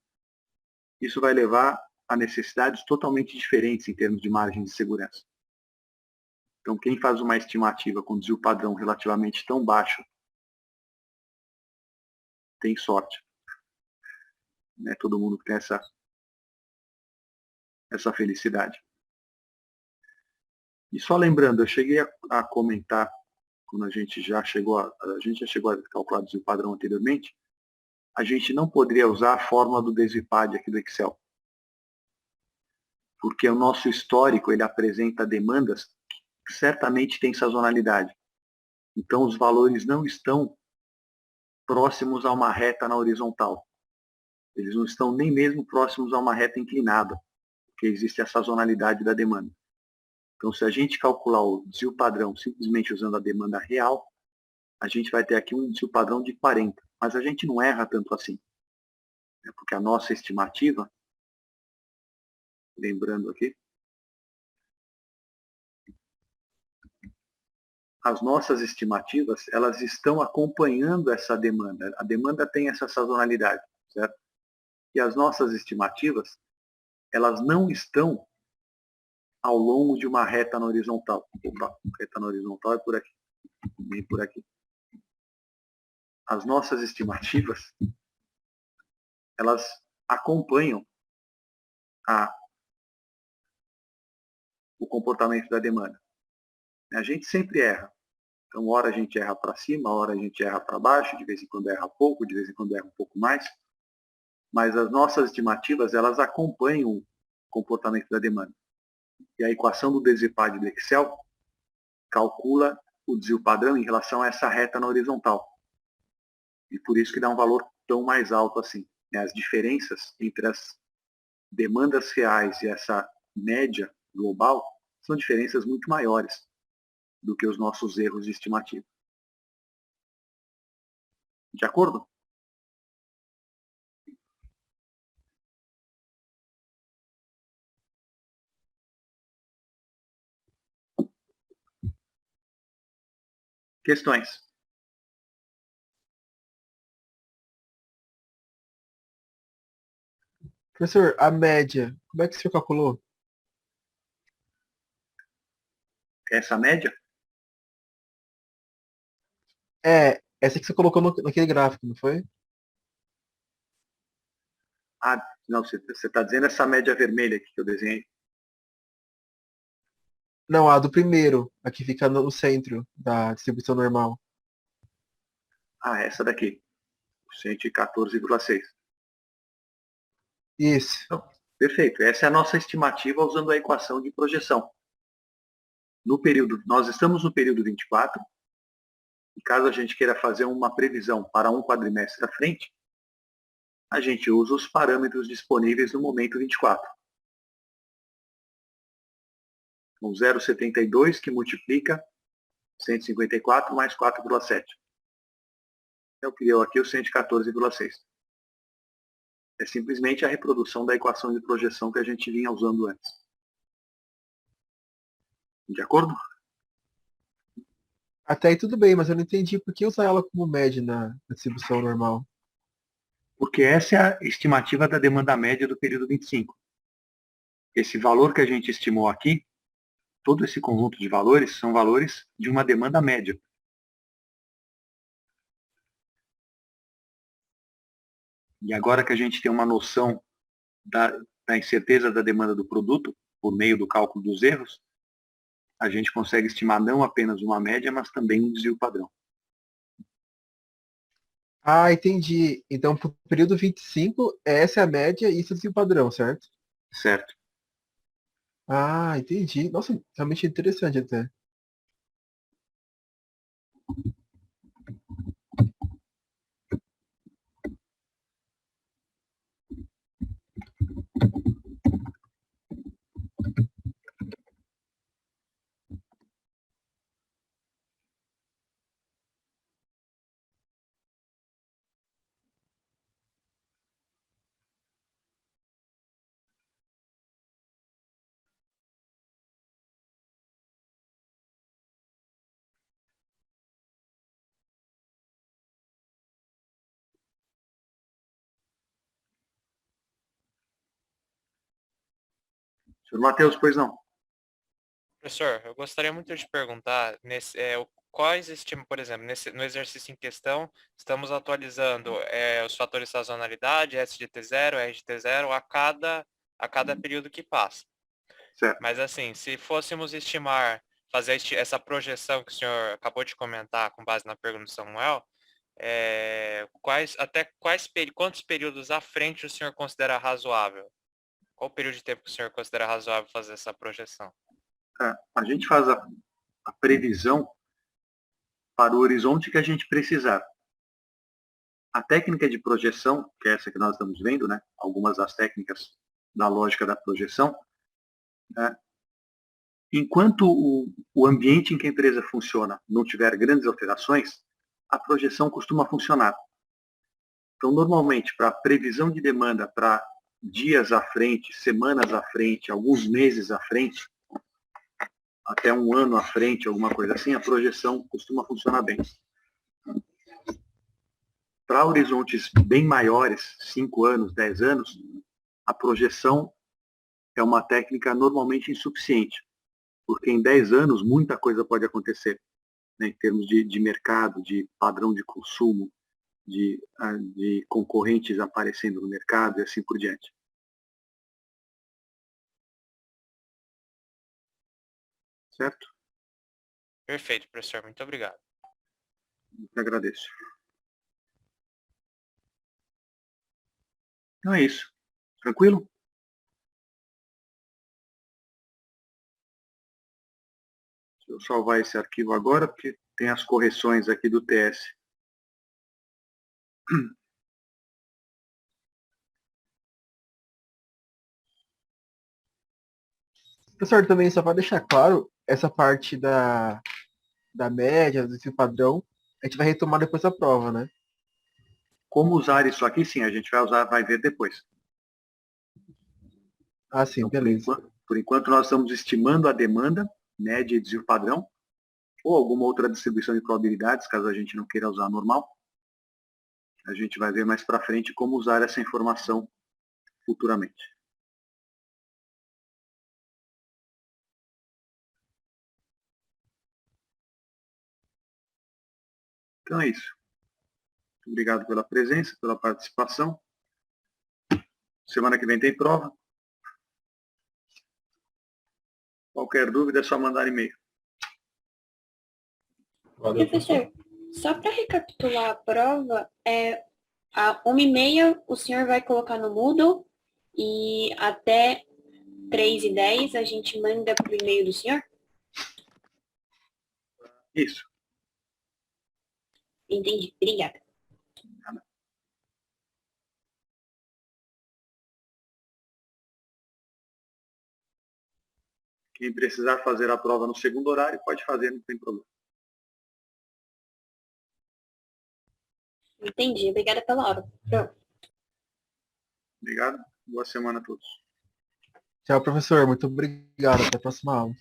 isso vai levar a necessidades totalmente diferentes em termos de margem de segurança. Então, quem faz uma estimativa com desvio padrão relativamente tão baixo, tem sorte. Não é todo mundo que tem essa felicidade. E só lembrando, eu cheguei a comentar, quando a gente já chegou a calcular o desvio padrão anteriormente, a gente não poderia usar a fórmula do Desvipad aqui do Excel. Porque o nosso histórico, ele apresenta demandas que certamente têm sazonalidade. Então, os valores não estão próximos a uma reta na horizontal. Eles não estão nem mesmo próximos a uma reta inclinada, porque existe a sazonalidade da demanda. Então, se a gente calcular o desvio padrão simplesmente usando a demanda real, a gente vai ter aqui um desvio padrão de 40. Mas a gente não erra tanto assim. Porque a nossa estimativa, lembrando aqui, as nossas estimativas, elas estão acompanhando essa demanda. A demanda tem essa sazonalidade, certo? E as nossas estimativas, elas não estão ao longo de uma reta na horizontal. Opa, reta na horizontal é por aqui, nem por aqui. As nossas estimativas, elas acompanham o comportamento da demanda. A gente sempre erra. Então, hora a gente erra para cima, hora a gente erra para baixo, de vez em quando erra pouco, de vez em quando erra um pouco mais. Mas as nossas estimativas, elas acompanham o comportamento da demanda. E a equação do Desvipad do Excel calcula o desvio padrão em relação a essa reta na horizontal. E por isso que dá um valor tão mais alto assim. As diferenças entre as demandas reais e essa média global são diferenças muito maiores do que os nossos erros de estimativa. De acordo? Questões? Professor, a média, como é que o senhor calculou? Essa média? Essa que você colocou naquele gráfico, não foi? Ah, não, você está dizendo essa média vermelha aqui que eu desenhei. Não, a do primeiro, a que fica no centro da distribuição normal. Ah, essa daqui, 114,6. Isso. Então, perfeito. Essa é a nossa estimativa usando a equação de projeção. Nós estamos no período 24, e caso a gente queira fazer uma previsão para um quadrimestre à frente, a gente usa os parâmetros disponíveis no momento 24. O 0,72 que multiplica 154 mais 4,7. É o que deu aqui o 114,6. É simplesmente a reprodução da equação de projeção que a gente vinha usando antes. De acordo? Até aí tudo bem, mas eu não entendi por que usar ela como média na distribuição normal. Porque essa é a estimativa da demanda média do período 25. Esse valor que a gente estimou aqui, todo esse conjunto de valores, são valores de uma demanda média. E agora que a gente tem uma noção da incerteza da demanda do produto, por meio do cálculo dos erros, a gente consegue estimar não apenas uma média, mas também um desvio padrão. Ah, entendi. Então, para o período 25, essa é a média e isso é o padrão, certo? Certo? Ah, entendi. Nossa, realmente interessante até. Senhor Matheus, pois não. Professor, eu gostaria muito de perguntar, quais por exemplo, no exercício em questão, estamos atualizando os fatores de sazonalidade, SGT0, RGT0, a cada período que passa. Certo. Mas assim, se fôssemos fazer essa projeção que o senhor acabou de comentar com base na pergunta do Samuel, quantos períodos à frente o senhor considera razoável? Qual o período de tempo que o senhor considera razoável fazer essa projeção? A gente faz a previsão para o horizonte que a gente precisar. A técnica de projeção, que é essa que nós estamos vendo, né? Algumas das técnicas da lógica da projeção, né? Enquanto o ambiente em que a empresa funciona não tiver grandes alterações, a projeção costuma funcionar. Então, normalmente, para previsão de demanda para dias à frente, semanas à frente, alguns meses à frente, até um ano à frente, alguma coisa assim, a projeção costuma funcionar bem. Para horizontes bem maiores, 5 anos, 10 anos, a projeção é uma técnica normalmente insuficiente, porque em 10 anos muita coisa pode acontecer, né, em termos de mercado, de padrão de consumo, de concorrentes aparecendo no mercado e assim por diante. Certo? Perfeito, professor. Muito obrigado. Eu agradeço. Então é isso. Tranquilo? Deixa eu salvar esse arquivo agora, porque tem as correções aqui do TS. Professor, também só para deixar claro, essa parte da média, desse padrão, a gente vai retomar depois da prova, né? Como usar isso aqui? Sim, a gente vai usar, vai ver depois. Ah, sim, Então, beleza. por enquanto, nós estamos estimando a demanda, média e desvio padrão, ou alguma outra distribuição de probabilidades, caso a gente não queira usar a normal. A gente vai ver mais para frente como usar essa informação futuramente. Então é isso. Obrigado pela presença, pela participação. Semana que vem tem prova. Qualquer dúvida é só mandar e-mail. Valeu, Professor, só para recapitular a prova, a 1h30 o senhor vai colocar no Moodle e até 3h10 a gente manda para o e-mail do senhor? Isso. Entendi. Obrigada. Quem precisar fazer a prova no segundo horário, pode fazer, não tem problema. Entendi. Obrigada pela hora. Pronto. Obrigado. Boa semana a todos. Tchau, professor. Muito obrigado. Até a próxima aula.